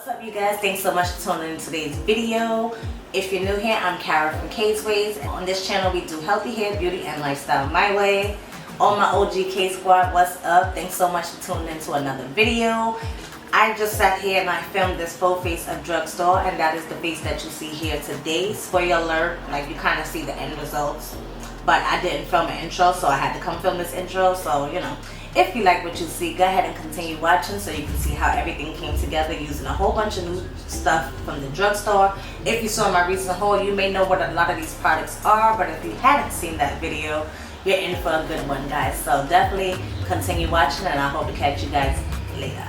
What's up, you guys? Thanks so much for tuning in today's video. If you're new here, I'm Kara from KSquad. On this channel, we do healthy hair, beauty, and lifestyle my way. All my OG KSquad, what's up? Thanks so much for tuning in to another video. I just sat here and I filmed this full face of drugstore, and that is the face that you see here today. Spoiler alert, like you kind of see the end results, but I didn't film an intro, so I had to come film this intro. So, you know, if you like what you see, go ahead and continue watching so you can see how everything came together using a whole bunch of new stuff from the drugstore. If you saw my recent haul, you may know what a lot of these products are, but if you hadn't seen that video, you're in for a good one, guys. So definitely continue watching, and I hope to catch you guys later.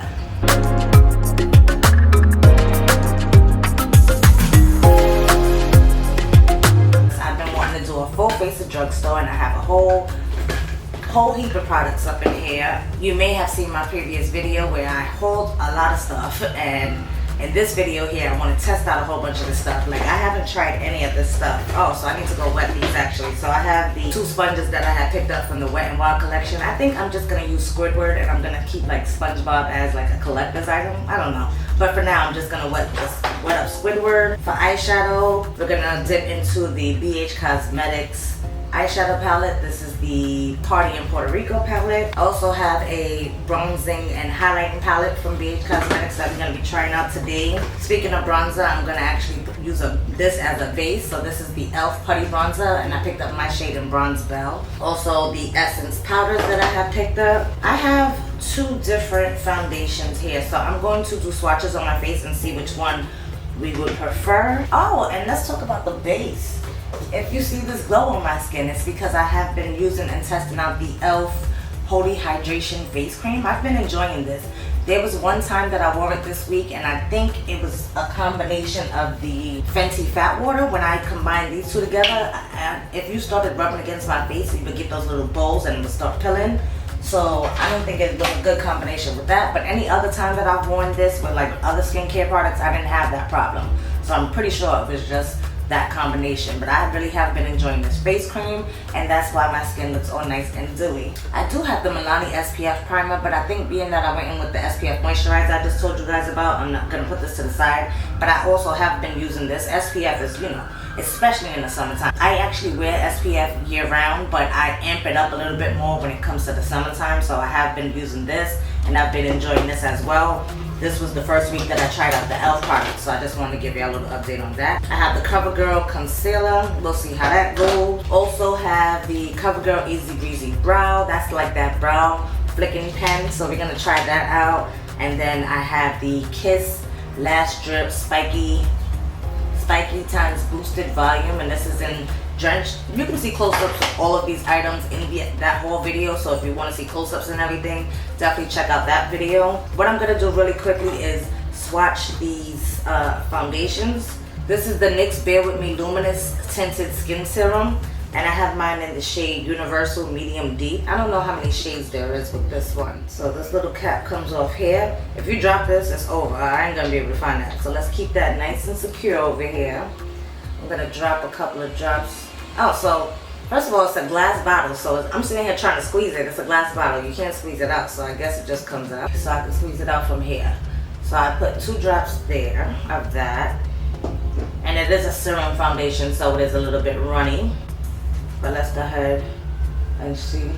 I've been wanting to do a full face of drugstore, and I have a whole heap of products up in here. You may have seen my previous video where I hauled a lot of stuff, and in this video here I want to test out a whole bunch of this stuff. Like, I haven't tried any of this stuff. Oh, so I need to go wet these actually. So I have the 2 sponges that I had picked up from the Wet n Wild collection. I think I'm just gonna use Squidward, and I'm gonna keep like SpongeBob as like a collector's item. I don't know, but for now I'm just gonna wet up Squidward. For eyeshadow, we're gonna dip into the BH Cosmetics eyeshadow palette. This is the Party in Puerto Rico palette. I also have a bronzing and highlighting palette from BH Cosmetics that I'm going to be trying out today. Speaking of bronzer, I'm going to actually use this as a base. So this is the e.l.f. Putty bronzer, and I picked up my shade in Bronze Belle. Also the Essence powders that I have picked up. I have 2 different foundations here, so I'm going to do swatches on my face and see which one we would prefer. Oh, and let's talk about the base. If you see this glow on my skin, it's because I have been using and testing out the e.l.f. Holy Hydration Face Cream. I've been enjoying this. There was one time that I wore it this week, and I think it was a combination of the Fenty Fat Water. When I combined these 2 together, if you started rubbing against my face, you would get those little bowls and it would start pilling. So I don't think it was a good combination with that. But any other time that I've worn this with like other skincare products, I didn't have that problem. So I'm pretty sure it was just that combination. But I really have been enjoying this face cream, and that's why my skin looks all nice and dewy. I do have the Milani SPF primer, but I think being that I went in with the SPF moisturizer I just told you guys about, I'm not gonna put this to the side. But I also have been using this. SPF is, you know, especially in the summertime. I actually wear SPF year round, but I amp it up a little bit more when it comes to the summertime. So I have been using this, and I've been enjoying this as well. This was the first week that I tried out the e.l.f. product, so I just wanted to give you a little update on that. I have the CoverGirl Concealer. We'll see how that goes. Also have the CoverGirl Easy Breezy Brow. That's like that brow flicking pen, so we're gonna try that out. And then I have the Kiss Lash Drip Spiky Times Boosted Volume, and this is in Drenched. You can see close-ups of all of these items in that whole video, so if you want to see close-ups and everything, definitely check out that video. What I'm going to do really quickly is swatch these foundations. This is the NYX Bear With Me Luminous Tinted Skin Serum, and I have mine in the shade Universal Medium Deep. I don't know how many shades there is with this one. So this little cap comes off here. If you drop this, it's over. I ain't going to be able to find that. So let's keep that nice and secure over here. I'm going to drop a couple of drops. Oh, so first of all, it's a glass bottle, so I'm sitting here trying to squeeze it. It's a glass bottle. You can't squeeze it out, so I guess it just comes out. So I can squeeze it out from here. So I put 2 drops there of that. And it is a serum foundation, so it is a little bit runny. But let's go ahead and see.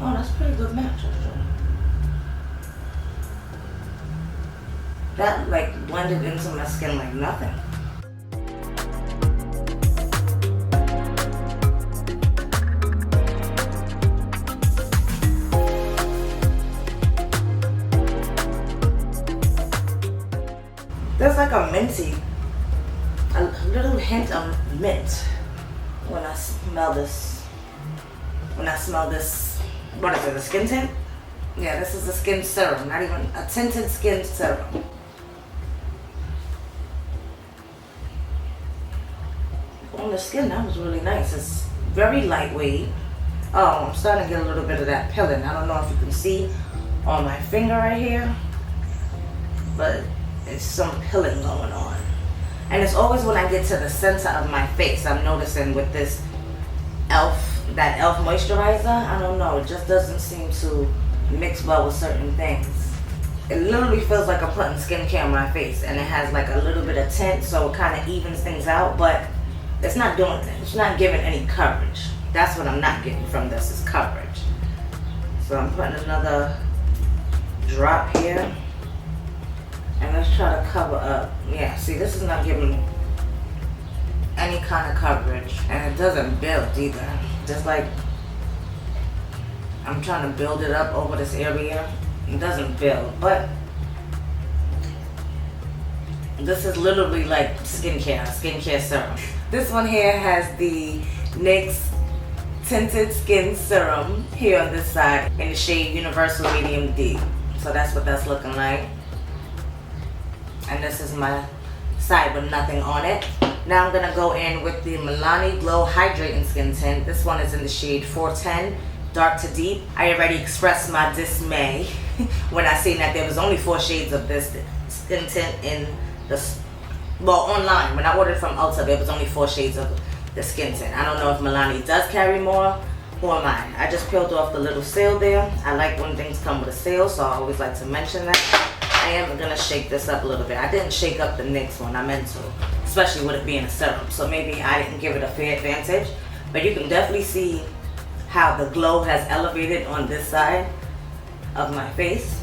Oh, that's a pretty good match, actually. That like blended into my skin like nothing. There's like a minty, a little hint of mint when I smell this. What is it, a skin tint? Yeah, this is a skin serum, not even a tinted skin serum. On the skin, that was really nice. It's very lightweight. Oh, I'm starting to get a little bit of that pilling. I don't know if you can see on my finger right here, but it's some pilling going on. And it's always when I get to the center of my face, I'm noticing with this e.l.f. moisturizer, I don't know, it just doesn't seem to mix well with certain things. It literally feels like I'm putting skincare on my face, and it has like a little bit of tint, so it kind of evens things out, but it's not doing things. It's not giving any coverage. That's what I'm not getting from this, is coverage. So I'm putting another drop here, and let's try to cover up. Yeah, see, this is not giving any kind of coverage, and it doesn't build either. Just like I'm trying to build it up over this area, it doesn't build. But this is literally like skincare serum. This one here has the NYX Tinted Skin Serum here on this side in the shade Universal Medium D. So that's what that's looking like. And this is my side with nothing on it. Now I'm gonna go in with the Milani Glow Hydrating Skin Tint. This one is in the shade 410, dark to deep. I already expressed my dismay when I seen that there was only 4 shades of this skin tint in the, well, online. When I ordered from Ulta, there was only 4 shades of the skin tint. I don't know if Milani does carry more. Who am I? I just peeled off the little seal there. I like when things come with a seal, so I always like to mention that. I am gonna shake this up a little bit. I didn't shake up the NYX one, I meant to, especially with it being a serum. So maybe I didn't give it a fair advantage, but you can definitely see how the glow has elevated on this side of my face.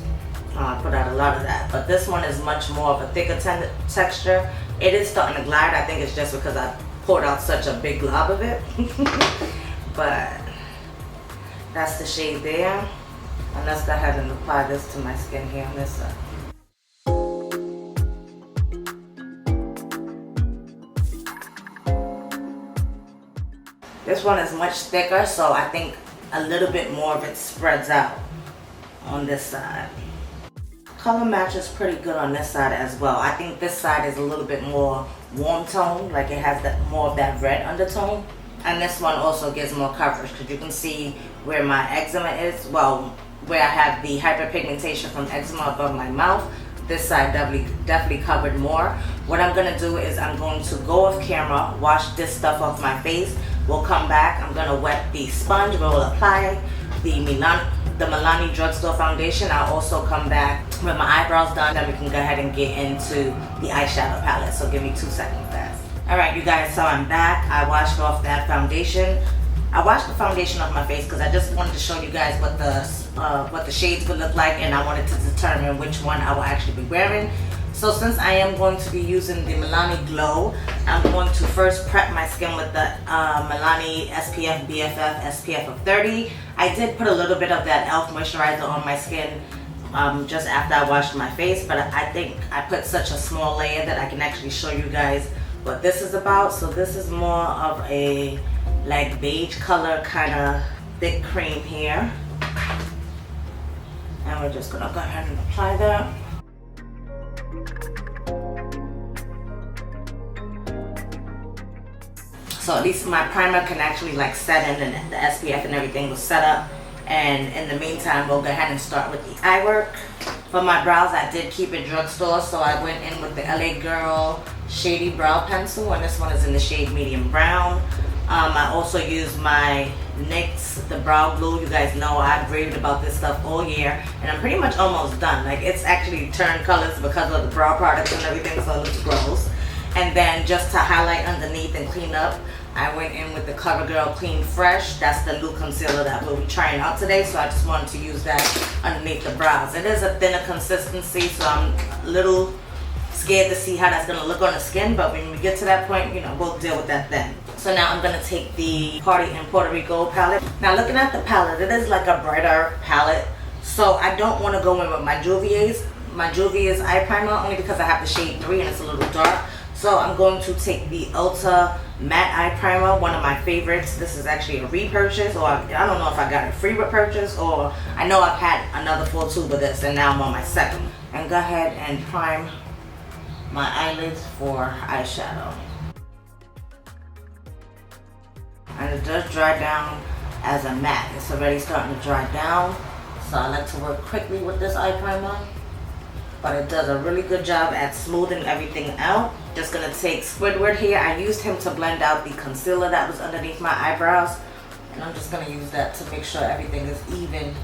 I put out a lot of that, but this one is much more of a thicker texture. It is starting to glide. I think it's just because I poured out such a big glob of it. But that's the shade there. And let's go ahead and apply this to my skin here on this side. This one is much thicker, so I think a little bit more of it spreads out on this side. Color match is pretty good on this side as well. I think this side is a little bit more warm tone, like it has that more of that red undertone. And this one also gives more coverage because you can see where my eczema is. Well, where I have the hyperpigmentation from eczema above my mouth. This side definitely covered more. What I'm gonna do is I'm going to go off camera, wash this stuff off my face. We'll come back. I'm gonna wet the sponge. We'll apply the Milani Drugstore foundation. I'll also come back with my eyebrows done. Then we can go ahead and get into the eyeshadow palette. So give me 2 seconds, guys. All right, you guys. So I'm back. I washed off that foundation. I washed the foundation off my face because I just wanted to show you guys what the shades would look like, and I wanted to determine which one I will actually be wearing. So since I am going to be using the Milani Glow, I'm going to first prep my skin with the Milani SPF BFF SPF of 30. I did put a little bit of that e.l.f. moisturizer on my skin just after I washed my face, but I think I put such a small layer that I can actually show you guys what this is about. So this is more of a like beige color, kind of thick cream here. And we're just gonna go ahead and apply that. So at least my primer can actually like set in, and the SPF and everything was set up. And in the meantime, we'll go ahead and start with the eye work. For my brows, I did keep it drugstore, so I went in with the LA Girl Shady Brow Pencil, and this one is in the shade Medium Brown. I also used my NYX, the brow glue. You guys know I've raved about this stuff all year, and I'm pretty much almost done. Like, it's actually turned colors because of the brow products and everything, so it looks gross. And then just to highlight underneath and clean up, I went in with the CoverGirl Clean Fresh. That's the new concealer that we'll be trying out today, so I just wanted to use that underneath the brows. It is a thinner consistency, so I'm a little scared to see how that's gonna look on the skin, but when we get to that point, you know, we'll deal with that then. So now I'm gonna take the Party in Puerto Rico palette. Now looking at the palette, it is like a brighter palette, so I don't wanna go in with my Juvia's eye primer, only because I have the shade 3 and it's a little dark. So I'm going to take the ULTA matte eye primer, one of my favorites. This is actually a repurchase, or I don't know if I got it free with purchase, or I know I've had another full tube of this and now I'm on my second. And go ahead and prime my eyelids for eyeshadow. And it does dry down as a matte. It's already starting to dry down, so I like to work quickly with this eye primer. But it does a really good job at smoothing everything out. Just gonna take Squidward here. I used him to blend out the concealer that was underneath my eyebrows, and I'm just gonna use that to make sure everything is even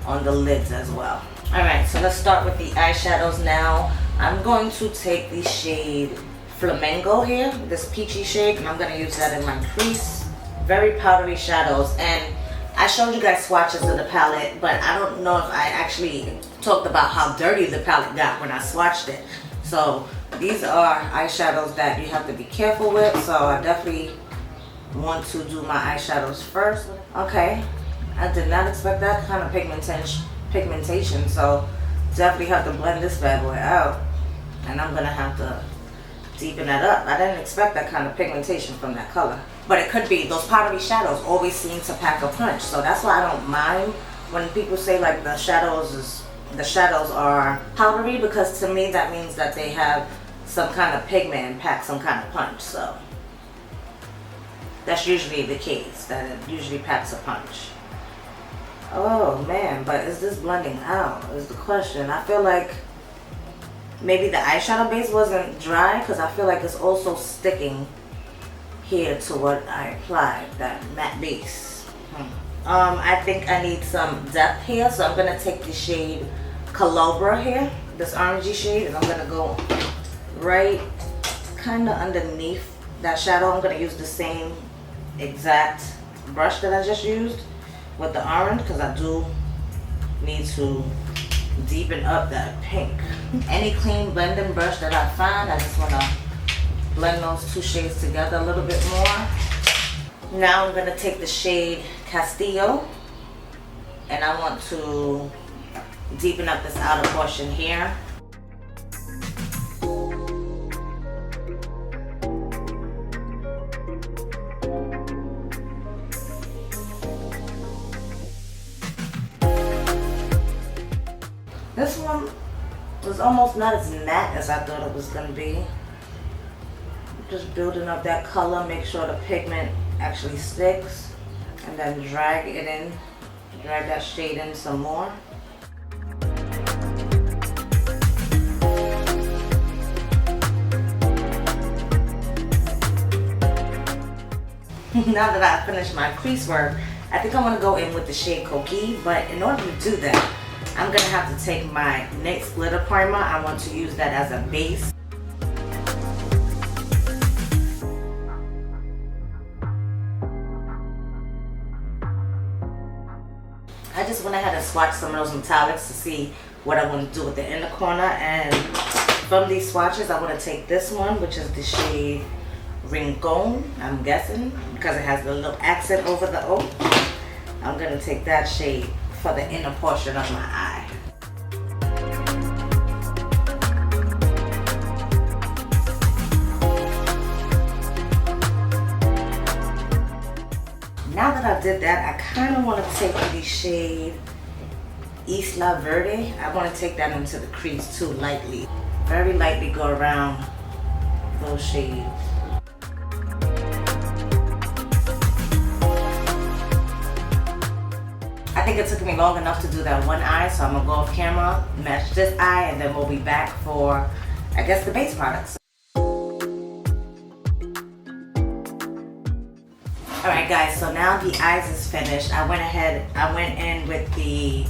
on the lids as well. Alright, so let's start with the eyeshadows now. I'm going to take the shade Flamingo here, this peachy shade, and I'm going to use that in my crease. Very powdery shadows, and I showed you guys swatches of the palette, but I don't know if I actually talked about how dirty the palette got when I swatched it. So these are eyeshadows that you have to be careful with, so I definitely want to do my eyeshadows first. Okay, I did not expect that kind of pigmentation, so definitely have to blend this bad boy out, and I'm gonna have to deepen that up. I didn't expect that kind of pigmentation from that color, but it could be those powdery shadows always seem to pack a punch, so that's why I don't mind when people say like the shadows are powdery, because to me that means that they have some kind of pigment and pack some kind of punch. So that's usually the case, that it usually packs a punch. Oh man, but is this blending out is the question. I feel like maybe the eyeshadow base wasn't dry, because I feel like it's also sticking here to what I applied, that matte base. I think I need some depth here, so I'm gonna take the shade Calobra here, this orangey shade, and I'm gonna go right kind of underneath that shadow. I'm gonna use the same exact brush that I just used with the orange, because I do need to deepen up that pink. Any clean blending brush that I find, I just want to blend those two shades together a little bit more. Now I'm going to take the shade Castillo, and I want to deepen up this outer portion here. This one was almost not as matte as I thought it was going to be. Just building up that color, make sure the pigment actually sticks, and then drag it in, drag that shade in some more. Now that I finished my crease work, I think I want to go in with the shade Coquille, but in order to do that, I'm going to have to take my NYX glitter primer. I want to use that as a base. I just went ahead and swatched some of those metallics to see what I want to do with the inner corner, and from these swatches I want to take this one, which is the shade Rincon, I'm guessing, because it has the little accent over the O. I'm going to take that shade for the inner portion of my eye. Now that I did that, I kind of want to take the shade Isla Verde. I want to take that into the crease too, lightly. Very lightly go around those shades. I think it took me long enough to do that one eye, so I'm going to go off camera, match this eye, and then we'll be back for, I guess, the base products. Alright guys, so now the eyes is finished. I went in with the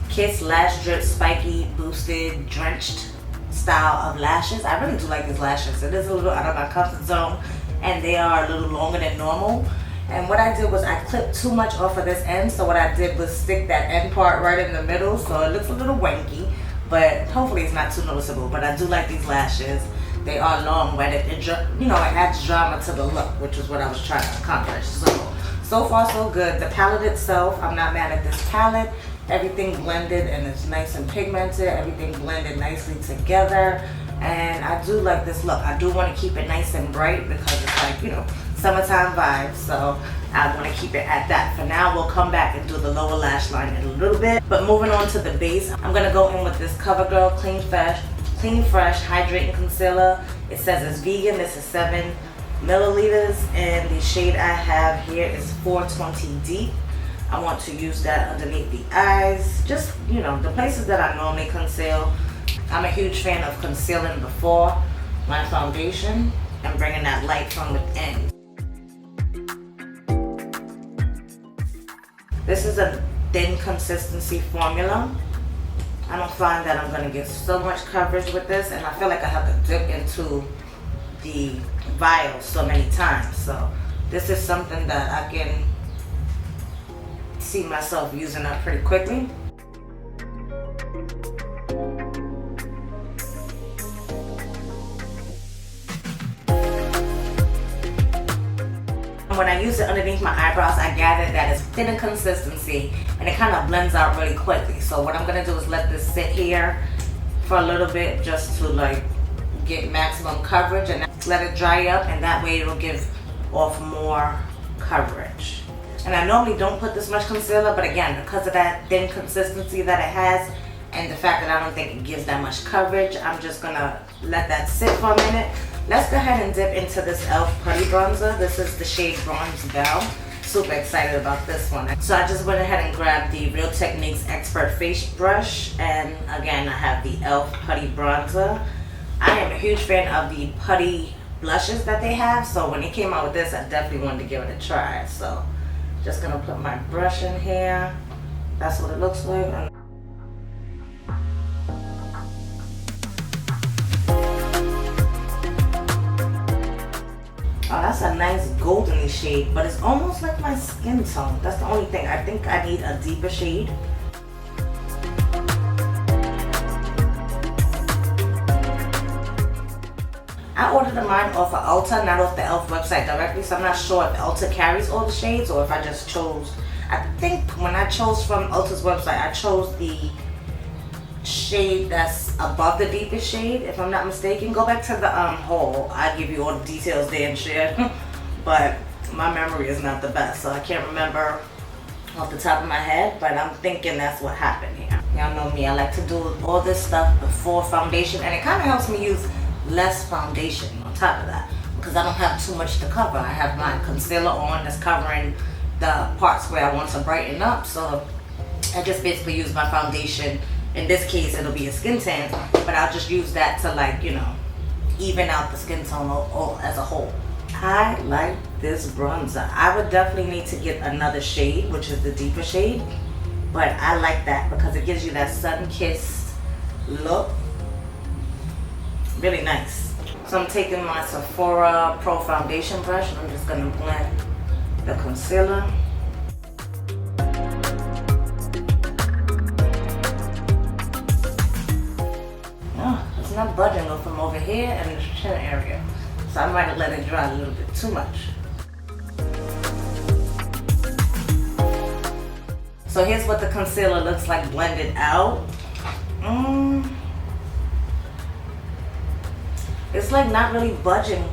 Kiss Lash Drip Spiky Boosted Drenched style of lashes. I really do like these lashes. It is a little out of my comfort zone, and they are a little longer than normal. And what I did was I clipped too much off of this end, so what I did was stick that end part right in the middle, so it looks a little wanky, but hopefully it's not too noticeable. But I do like these lashes. They are long, but it adds drama to the look, which is what I was trying to accomplish. So far so good. The palette itself, I'm not mad at this palette. Everything blended and it's nice and pigmented. Everything blended nicely together. And I do like this look. I do want to keep it nice and bright because it's like, summertime vibes. So I want to keep it at that. For now, we'll come back and do the lower lash line in a little bit. But moving on to the base, I'm going to go in with this CoverGirl Clean Fresh Hydrating Concealer. It says it's vegan. This is 7 milliliters. And the shade I have here is 420 Deep. I want to use that underneath the eyes. Just, the places that I normally conceal. I'm a huge fan of concealing before my foundation and bringing that light from within. This is a thin consistency formula. I don't find that I'm going to get so much coverage with this, and I feel like I have to dip into the vial so many times. So this is something that I can see myself using up pretty quickly. When I use it underneath my eyebrows, I gathered that it's thin in consistency and it kind of blends out really quickly. So what I'm gonna do is let this sit here for a little bit just to like get maximum coverage, and let it dry up, and that way it'll give off more coverage. And I normally don't put this much concealer, but again, because of that thin consistency that it has and the fact that I don't think it gives that much coverage, I'm just gonna let that sit for a minute. Let's go ahead and dip into this e.l.f. Putty bronzer. This is the shade Bronze Belle. Super excited about this one. So I just went ahead and grabbed the Real Techniques Expert Face Brush, and again, I have the e.l.f. Putty bronzer. I am a huge fan of the Putty blushes that they have, so when they came out with this, I definitely wanted to give it a try. So just gonna put my brush in here. That's what it looks like. Oh, that's a nice goldeny shade, but it's almost like my skin tone. That's the only thing. I think I need a deeper shade. I ordered mine off of ULTA, not off the e.l.f. website directly, so I'm not sure if ULTA carries all the shades or if I just chose. I think when I chose from ULTA's website, I chose the shade that's above the deepest shade, if I'm not mistaken. Go back to the haul. I give you all the details there and share. But my memory is not the best, so I can't remember off the top of my head, but I'm thinking that's what happened here. Y'all know me, I like to do all this stuff before foundation, and it kind of helps me use less foundation on top of that, because I don't have too much to cover. I have my concealer on that's covering the parts where I want to brighten up, so I just basically use my foundation. In this case, it'll be a skin tan, but I'll just use that to, like, you know, even out the skin tone all as a whole. I like this bronzer. I would definitely need to get another shade, which is the deeper shade, but I like that because it gives you that sun-kissed look. Really nice. So I'm taking my Sephora Pro Foundation brush and I'm just gonna blend the concealer. It's not budging though from over here and the chin area, so I might have let it dry a little bit too much. So here's what the concealer looks like blended out. It's like not really budging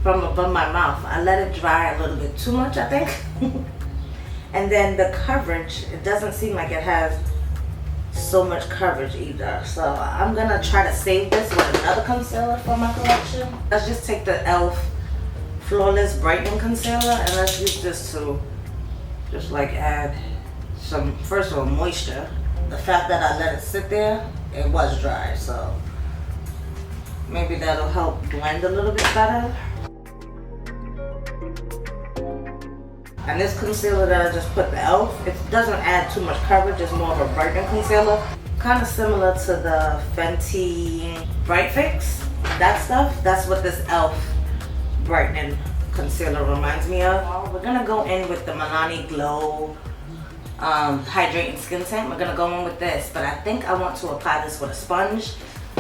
from above my mouth. I let it dry a little bit too much, I think. And then the coverage, it doesn't seem like it has so much coverage either. So I'm gonna try to save this with another concealer for my collection. Let's just take the e.l.f. Flawless Brightening Concealer and let's use this to just like add some, first of all, moisture. The fact that I let it sit there, it was dry, so maybe that'll help blend a little bit better. And this concealer that I just put, the e.l.f., it doesn't add too much coverage. It's more of a brightening concealer. Kind of similar to the Fenty Bright Fix. That stuff, that's what this e.l.f. brightening concealer reminds me of. We're gonna go in with the Milani Glow Hydrating Skin Tint. We're gonna go in with this, but I think I want to apply this with a sponge,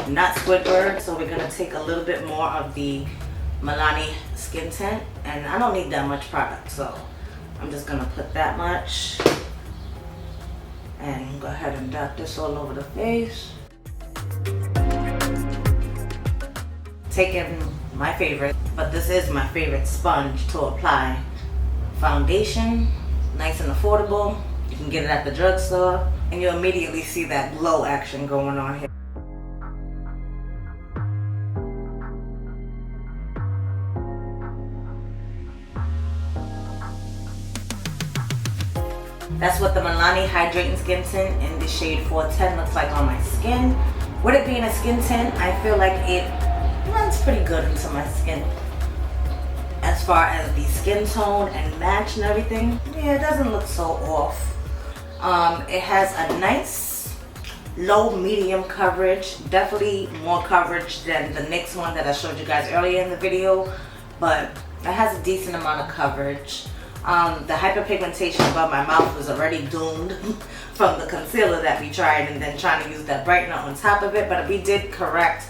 not Squidward. So we're gonna take a little bit more of the Milani Skin Tint, and I don't need that much product, so I'm just gonna put that much and go ahead and dot this all over the face. Taking my favorite, but this is my favorite sponge to apply foundation. Nice and affordable. You can get it at the drugstore and you'll immediately see that glow action going on here. That's what the Milani Hydrating Skin Tint in the shade 410 looks like on my skin. With it being a skin tint, I feel like it blends pretty good into my skin. As far as the skin tone and match and everything, yeah, it doesn't look so off. It has a nice low medium coverage, definitely more coverage than the NYX one that I showed you guys earlier in the video, but it has a decent amount of coverage. The hyperpigmentation above my mouth was already doomed from the concealer that we tried, and then trying to use that brightener on top of it, but we did correct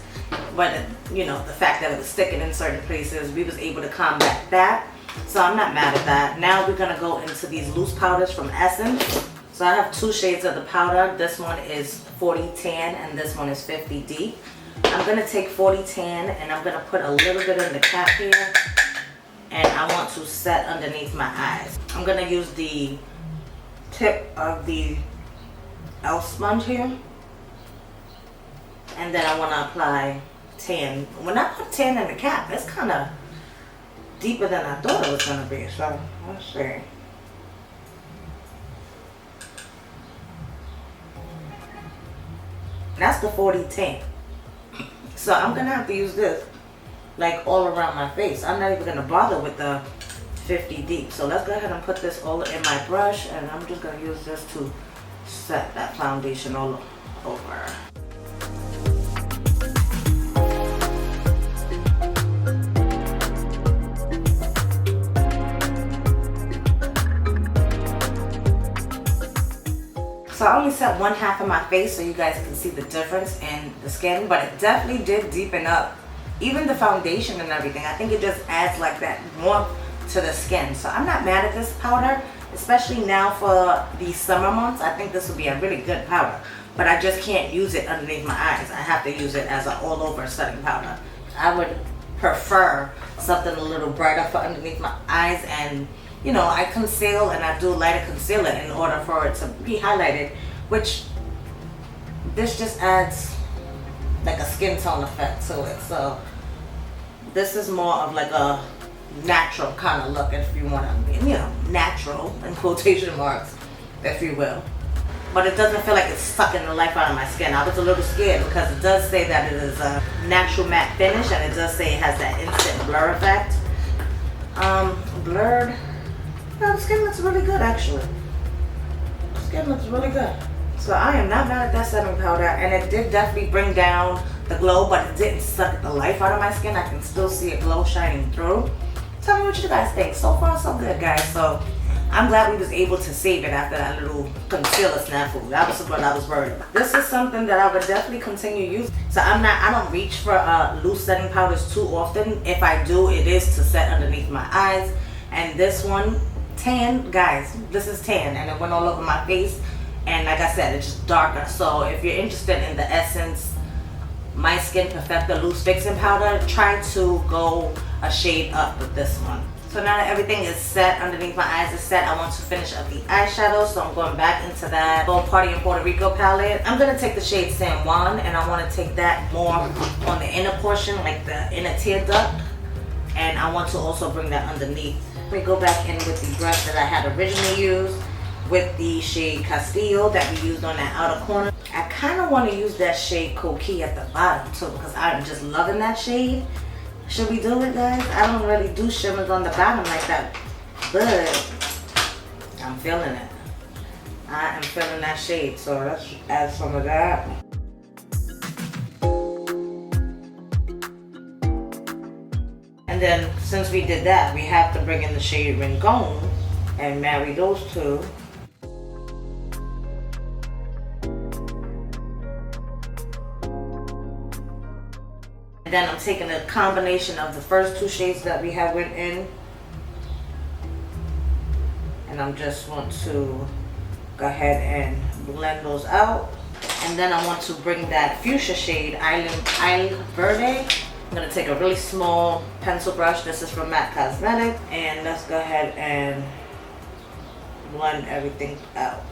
when you know, the fact that it was sticking in certain places. We was able to combat that, so I'm not mad at that. Now we're gonna go into these loose powders from Essence. So I have 2 shades of the powder. This one is 40 Tan and this one is 50 Deep. I'm gonna take 40 Tan and I'm gonna put a little bit in the cap here, and I want to set underneath my eyes. I'm gonna use the tip of the elf sponge here, and then I want to apply tan. When I put tan in the cap, it's kind of deeper than I thought it was gonna be, so let's see. That's the 40 Tan. So I'm gonna have to use this like all around my face. I'm not even gonna bother with the 50 Deep. So let's go ahead and put this all in my brush, and I'm just gonna use this to set that foundation all over. So I only set 1/2 of my face so you guys can see the difference in the skin, but it definitely did deepen up even the foundation and everything. I think it just adds like that warmth to the skin. So I'm not mad at this powder, especially now for the summer months. I think this would be a really good powder, but I just can't use it underneath my eyes. I have to use it as an all over setting powder. I would prefer something a little brighter for underneath my eyes, and you know, I conceal and I do lighter concealer in order for it to be highlighted, which this just adds like a skin tone effect to it. So this is more of like a natural kind of look, if you want to, you know, natural in quotation marks, if you will. But it doesn't feel like it's sucking the life out of my skin. I was a little scared because it does say that it is a natural matte finish, and it does say it has that instant blur effect. Blurred. No, the skin looks really good actually. The skin looks really good. So I am not mad at that setting powder, and it did definitely bring down the glow, but it didn't suck the life out of my skin. I can still see a glow shining through. Tell me what you guys think. So far so good, guys. So I'm glad we was able to save it after that little concealer snafu. That was what I was worried about. This is something that I would definitely continue using. So I don't reach for loose setting powders too often. If I do, it is to set underneath my eyes. And this one, tan, guys, this is tan, and it went all over my face, and like I said, it's just darker. So if you're interested in the Essence My Skin Perfecta Loose Fixing Powder, try to go a shade up with this one. So now that everything is set, underneath my eyes is set, I want to finish up the eyeshadow, so I'm going back into that Bon Party in Puerto Rico palette. I'm going to take the shade San Juan, and I want to take that more on the inner portion, like the inner tear duct, and I want to also bring that underneath. Let me go back in with the brush that I had originally used with the shade Castillo that we used on that outer corner. I kind of want to use that shade Coquille at the bottom too, because I'm just loving that shade. Should we do it, guys? I don't really do shimmers on the bottom like that, but I'm feeling it. I am feeling that shade, so let's add some of that. And then since we did that, we have to bring in the shade Rincon and marry those two. And then I'm taking a combination of the first 2 shades that we have went in, and I'm just want to go ahead and blend those out. And then I want to bring that fuchsia shade, Isle Verde. I'm going to take a really small pencil brush. This is from MAC Cosmetics. And let's go ahead and blend everything out.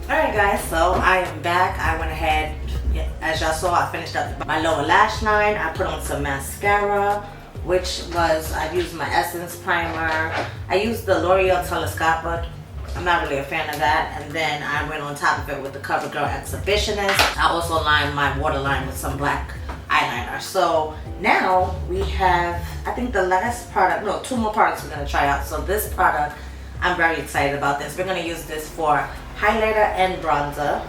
Alright guys, so I am back. I went ahead, as y'all saw, I finished up my lower lash line. I put on some mascara, which was, I used my Essence primer. I used the L'Oreal Telescopic. I'm not really a fan of that. And then I went on top of it with the CoverGirl Exhibitionist. I also lined my waterline with some black eyeliner. So now we have, I think the last product, no, 2 more products we're gonna try out. So this product, I'm very excited about this. We're gonna use this for highlighter and bronzer.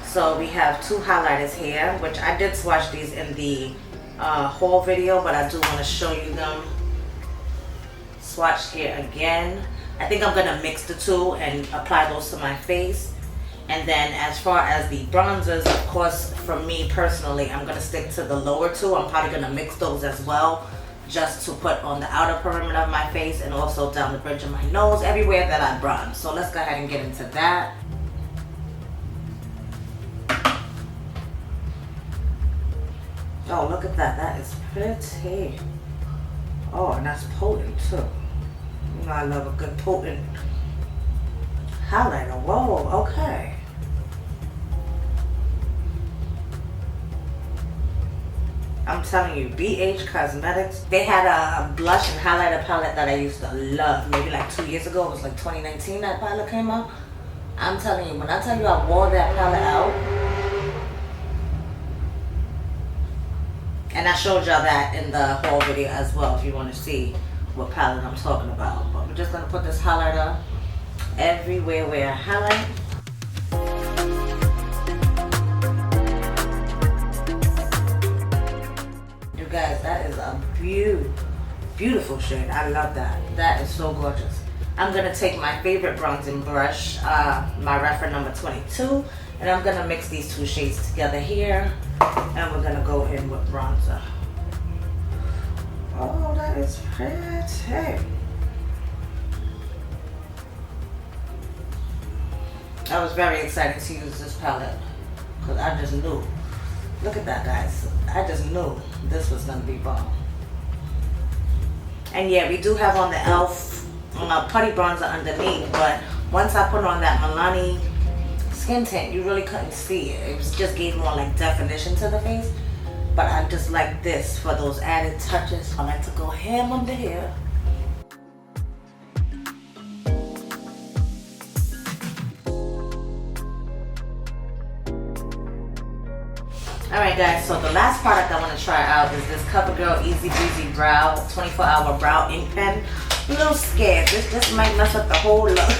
So we have 2 highlighters here, which I did swatch these in the haul video, but I do want to show you them swatched here again. I think I'm gonna mix the 2 and apply those to my face. And then as far as the bronzers, of course, for me personally, I'm gonna stick to the lower 2. I'm probably gonna mix those as well, just to put on the outer perimeter of my face and also down the bridge of my nose, everywhere that I bronze. So let's go ahead and get into that. Oh, look at that. That is pretty. Oh, and that's potent too. You know I love a good potent highlighter. Whoa, okay. I'm telling you, BH Cosmetics, they had a blush and highlighter palette that I used to love. Maybe like 2 years ago. It was like 2019 that palette came out. I'm telling you, when I tell you I wore that palette out, and I showed y'all that in the haul video as well if you want to see what palette I'm talking about. But we're just going to put this highlighter everywhere where I highlight. You guys, that is a beautiful shade. I love that. That is so gorgeous. I'm going to take my favorite bronzing brush, my reference number 22, and I'm going to mix these 2 shades together here. And we're gonna go in with bronzer. Oh, that is pretty. I was very excited to use this palette because I just knew. Look at that, guys. I just knew this was gonna be bomb. And yeah, we do have on the e.l.f. Putty bronzer underneath, but once I put on that Milani skin tint, you really couldn't see it. It just gave more like definition to the face. But I just like this for those added touches. I like to go ham under here. Alright guys, so the last product I want to try out is this CoverGirl Easy Breezy Brow 24-hour brow ink pen. I'm a little scared. This might mess up the whole look.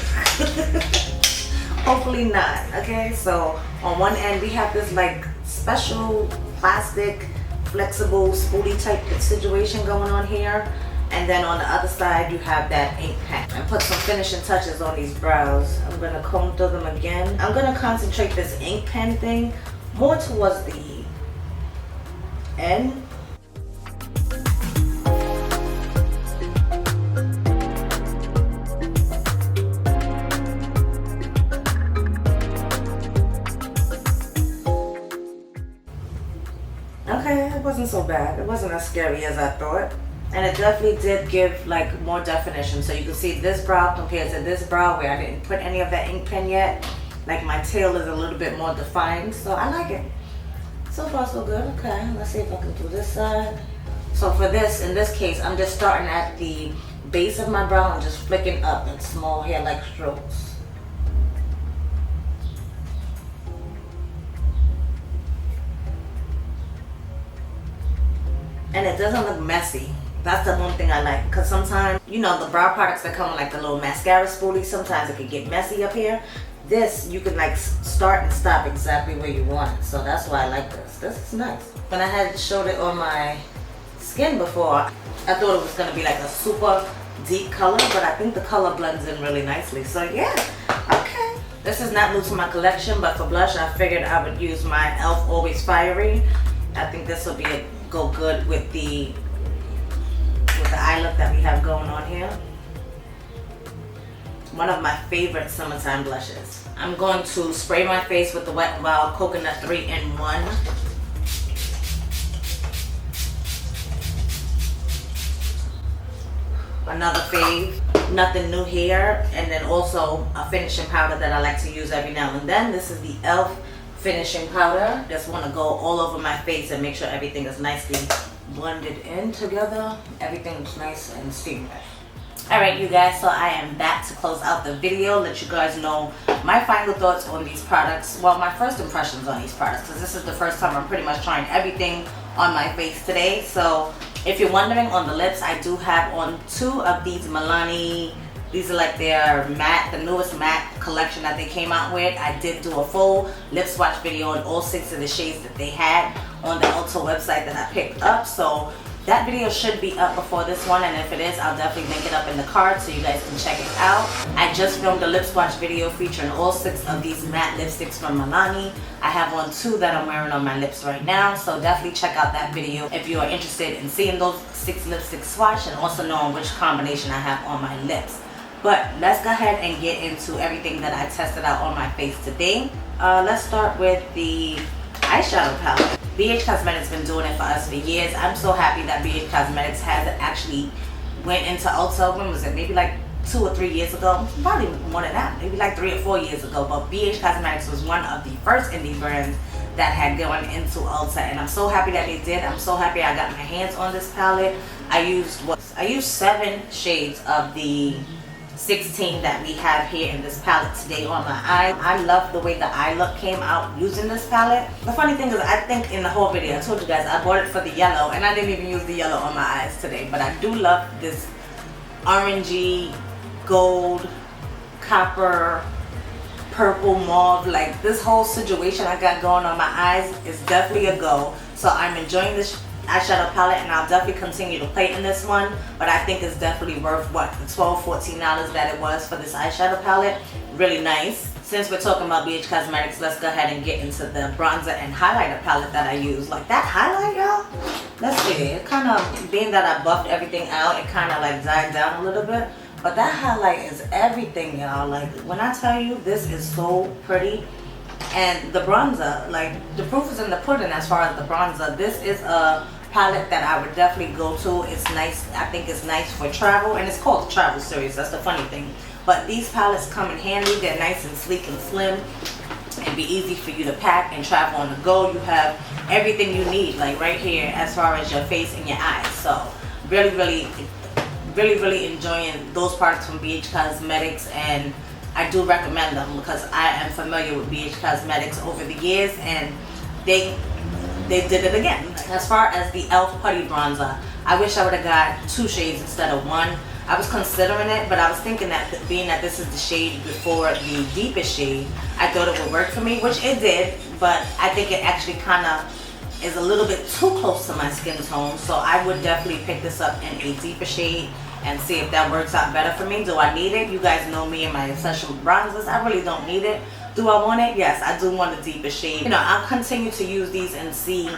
Hopefully not. Okay, so on one end we have this like special plastic flexible spoolie type situation going on here, and then on the other side you have that ink pen. And put some finishing touches on these brows. I'm gonna comb through them again. I'm gonna concentrate this ink pen thing more towards the end. Okay, it wasn't so bad. It wasn't as scary as I thought. And it definitely did give like more definition. So you can see this brow compared to this brow where I didn't put any of that ink pen yet. Like my tail is a little bit more defined. So I like it. So far so good. Okay, let's see if I can do this side. So for this, in this case, I'm just starting at the base of my brow and just flicking up in small hair-like strokes. And it doesn't look messy. That's the one thing I like, because sometimes, you know, the brow products that come with like the little mascara spoolie, sometimes it can get messy up here. This, you can like start and stop exactly where you want it. So that's why I like this. This is nice. When I had showed it on my skin before, I thought it was going to be like a super deep color, but I think the color blends in really nicely. So yeah, okay. This is not new to my collection, but for blush, I figured I would use my e.l.f. Always Fiery. I think this will go good with the eye look that we have going on here. One of my favorite summertime blushes. I'm going to spray my face with the Wet n Wild Coconut 3-in-1. Another fave, nothing new here, and then also a finishing powder that I like to use every now and then. This is the e.l.f. finishing powder. Just want to go all over my face and make sure everything is nicely blended in together. Everything is nice and seamless. Alright you guys, so I am back to close out the video, let you guys know my final thoughts on these products. Well, my first impressions on these products, because this is the first time I'm pretty much trying everything on my face today. So if you're wondering, on the lips, I do have on 2 of these Milani. These are like their matte, the newest matte collection that they came out with. I did do a full lip swatch video on all 6 of the shades that they had on the ULTA website that I picked up. So that video should be up before this one, and if it is, I'll definitely link it up in the card so you guys can check it out. I just filmed a lip swatch video featuring all 6 of these matte lipsticks from Milani. I have on 2 that I'm wearing on my lips right now, so definitely check out that video if you are interested in seeing those 6 lipsticks swatch and also knowing which combination I have on my lips. But let's go ahead and get into everything that I tested out on my face today. Let's start with the eyeshadow palette. BH Cosmetics been doing it for us for years. I'm so happy that BH Cosmetics has actually went into ULTA. When was it? Maybe like 2 or 3 years ago. Probably more than that. Maybe like 3 or 4 years ago. But BH Cosmetics was one of the first indie brands that had gone into ULTA, and I'm so happy that they did. I'm so happy I got my hands on this palette. I used 7 shades of the 16 that we have here in this palette today on my eye. I love the way the eye look came out using this palette. The funny thing is, I think in the whole video I told you guys I bought it for the yellow, and I didn't even use the yellow on my eyes today, but I do love this orangey, gold, copper, purple, mauve. Like, this whole situation I got going on my eyes is definitely a go. So I'm enjoying this eyeshadow palette, and I'll definitely continue to play in this one, but I think it's definitely worth what, the $12-14 that it was for this eyeshadow palette. Really nice. Since we're talking about BH Cosmetics, let's go ahead and get into the bronzer and highlighter palette that I use. Like, that highlight, y'all, let's see, it kind of, being that I buffed everything out, it kind of like died down a little bit, but that highlight is everything, y'all. Like, when I tell you, this is so pretty. And the bronzer, like, the proof is in the pudding as far as the bronzer. This is a palette that I would definitely go to. It's nice. I think it's nice for travel, and it's called the travel series. That's the funny thing. But these palettes come in handy. They're nice and sleek and slim, and be easy for you to pack and travel on the go. You have everything you need, like right here, as far as your face and your eyes. So really enjoying those products from BH Cosmetics, and I do recommend them because I am familiar with BH Cosmetics over the years, and they did it again. As far as the e.l.f. Putty bronzer, I wish I would have got 2 shades instead of 1. I was considering it, but I was thinking that being that this is the shade before the deepest shade, I thought it would work for me, which it did, but I think it actually kind of is a little bit too close to my skin tone, so I would definitely pick this up in a deeper shade and see if that works out better for me. Do I need it? You guys know me and my obsession with bronzers. I really don't need it. Do I want it? Yes, I do want a deeper shade. You know, I'll continue to use these and see,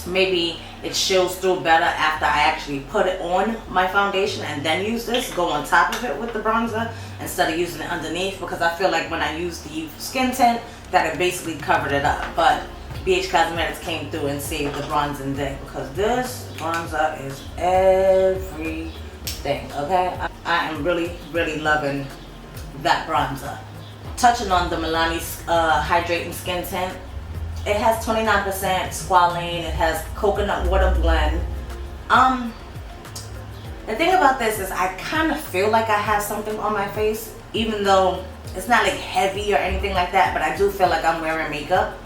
maybe it shows through better after I actually put it on my foundation and then use this, go on top of it with the bronzer instead of using it underneath, because I feel like when I used the skin tint that it basically covered it up. But BH Cosmetics came through and saved the bronzing day, because this bronzer is everything, okay? I am really loving that bronzer. Touching on the Milani Hydrating Skin Tint, it has 29% squalane, it has coconut water blend. The thing about this is I kind of feel like I have something on my face, even though it's not like heavy or anything like that, but I do feel like I'm wearing makeup.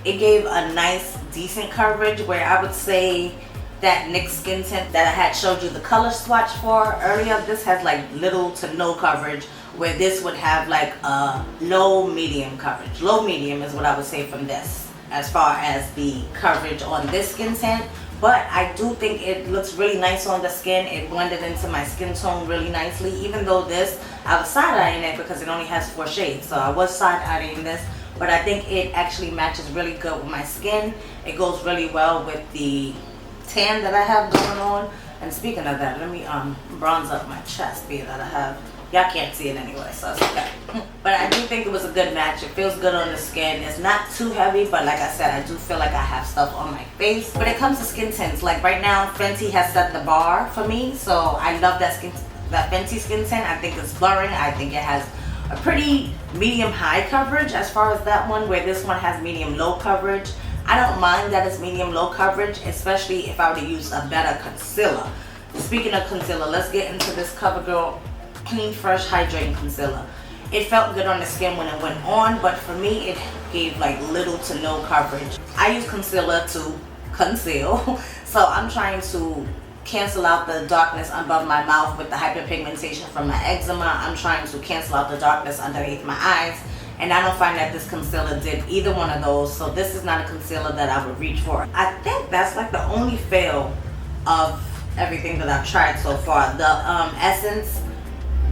It gave a nice, decent coverage, where I would say that NYX skin tint that I had showed you the color swatch for earlier, this has like little to no coverage, where this would have like a low medium coverage. Low medium is what I would say from this as far as the coverage on this skin tint. But I do think it looks really nice on the skin. It blended into my skin tone really nicely, even though this, I was side-eyeing it because it only has 4 shades. So I was side-eyeing this, but I think it actually matches really good with my skin. It goes really well with the tan that I have going on. And speaking of that, let me bronze up my chest, being that I have, y'all can't see it anyway, so it's okay. But I do think it was a good match. It feels good on the skin. It's not too heavy, but like I said, I do feel like I have stuff on my face. When it comes to skin tints, like right now, Fenty has set the bar for me, so I love that Fenty skin tint. I think it's blurring. I think it has a pretty medium-high coverage as far as that one, where this one has medium-low coverage. I don't mind that it's medium-low coverage, especially if I were to use a better concealer. Speaking of concealer, let's get into this CoverGirl Clean Fresh Hydrating Concealer. It felt good on the skin when it went on, but for me it gave like little to no coverage. I use concealer to conceal, so I'm trying to cancel out the darkness above my mouth with the hyperpigmentation from my eczema. I'm trying to cancel out the darkness underneath my eyes, and I don't find that this concealer did either one of those, so this is not a concealer that I would reach for. I think that's like the only fail of everything that I've tried so far. The Essence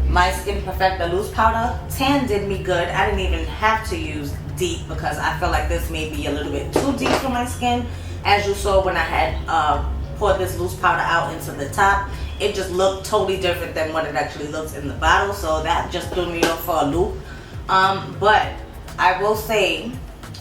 My Skin Perfecta Loose Powder Tan did me good. I didn't even have to use deep because I feel like this may be a little bit too deep for my skin. As you saw when I had poured this loose powder out into the top, it just looked totally different than what it actually looks in the bottle, so that just threw me off for a loop. But I will say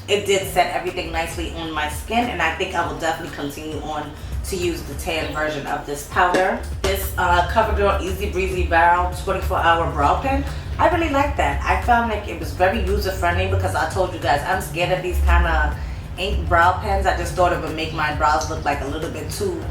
it did set everything nicely on my skin, and I think I will definitely continue on to use the tan version of this powder. This CoverGirl Easy Breezy Barrel 24-hour brow pen, I really like that. I found like it was very user friendly because I told you guys I'm scared of these kind of ink brow pens. I just thought it would make my brows look like a little bit too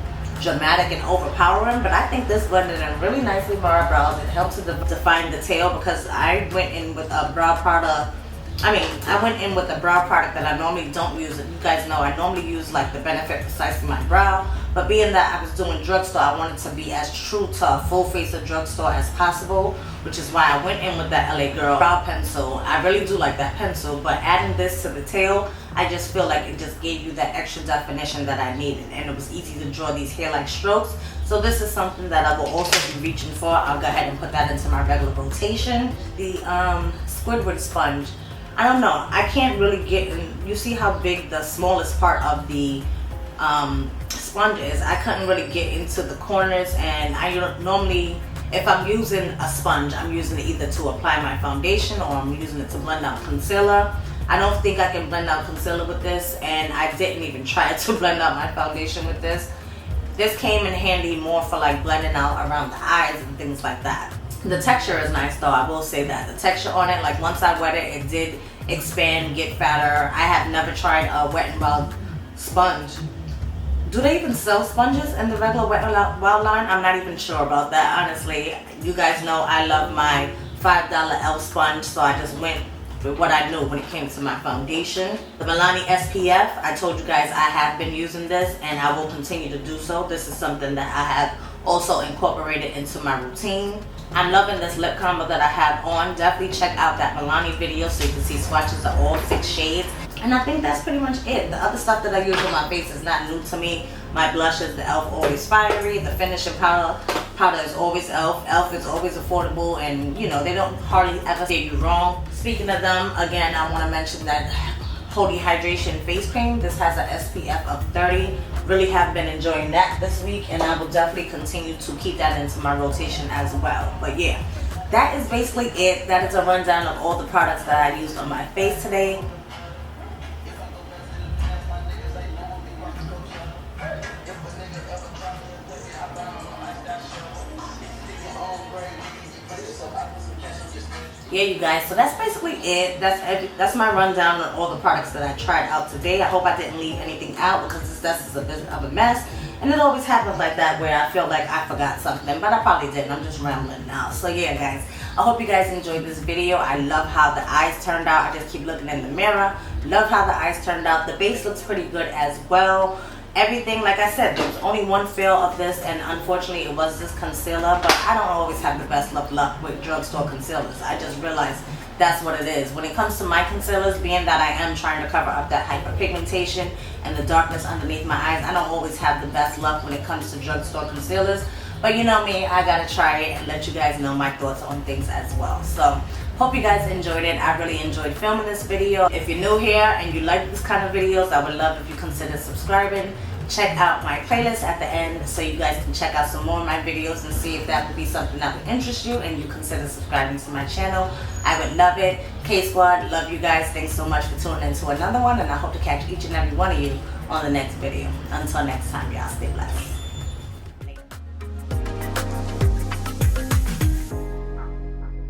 dramatic and overpowering, but I think this blended in really nicely for our brows. It helps to define detail because I went in with a brow product. I went in with a brow product that I normally don't use. You guys know I normally use like the Benefit Precisely My Brow, but being that I was doing drugstore, I wanted to be as true to a full face of drugstore as possible, which is why I went in with that LA Girl brow pencil. I really do like that pencil, but adding this to the tail, I just feel like it just gave you that extra definition that I needed, and it was easy to draw these hair-like strokes. So this is something that I will also be reaching for. I'll go ahead and put that into my regular rotation. The Squidward sponge, I don't know, I can't really get in. You see how big the smallest part of the sponge is. I couldn't really get into the corners, and I normally, if I'm using a sponge, I'm using it either to apply my foundation or I'm using it to blend out concealer. I don't think I can blend out concealer with this, and I didn't even try to blend out my foundation with this. This came in handy more for like blending out around the eyes and things like that. The texture is nice though, I will say that. The texture on it, like once I wet it, it did expand, get fatter. I have never tried a Wet n Wild sponge. Do they even sell sponges in the regular Wet n Wild line? I'm not even sure about that, honestly. You guys know I love my $5 Elf sponge, so I just went with what I knew when it came to my foundation. The Milani SPF, I told you guys I have been using this and I will continue to do so. This is something that I have also incorporated into my routine. I'm loving this lip combo that I have on. Definitely check out that Milani video so you can see swatches of all 6 shades. And I think that's pretty much it. The other stuff that I use on my face is not new to me. My blushes, the e.l.f. Always Fiery. The finishing powder is always e.l.f. e.l.f. is always affordable, and you know, they don't hardly ever say you wrong. Speaking of them, again, I want to mention that Holy Hydration Face Cream. This has an SPF of 30. Really have been enjoying that this week, and I will definitely continue to keep that into my rotation as well. But yeah, that is basically it. That is a rundown of all the products that I used on my face today. Yeah, you guys, so that's basically it. That's my rundown on all the products that I tried out today. I hope I didn't leave anything out because this is a bit of a mess, and it always happens like that where I feel like I forgot something, but I probably didn't. I'm just rambling now. So yeah, guys, I hope you guys enjoyed this video. I love how the eyes turned out. I just keep looking in the mirror. Love how the eyes turned out. The base looks pretty good as well. Everything, like I said, there was only one fail of this, and unfortunately it was this concealer, but I don't always have the best luck with drugstore concealers. I just realized that's what it is. When it comes to my concealers, being that I am trying to cover up that hyperpigmentation and the darkness underneath my eyes, I don't always have the best luck when it comes to drugstore concealers. But you know me, I gotta try it and let you guys know my thoughts on things as well. So hope you guys enjoyed it. I really enjoyed filming this video. If you're new here and you like this kind of videos, I would love if you consider subscribing. Check out my playlist at the end so you guys can check out some more of my videos and see if that would be something that would interest you and you consider subscribing to my channel. I would love it. KSquad, love you guys. Thanks so much for tuning in to another one, and I hope to catch each and every one of you on the next video. Until next time, y'all, stay blessed.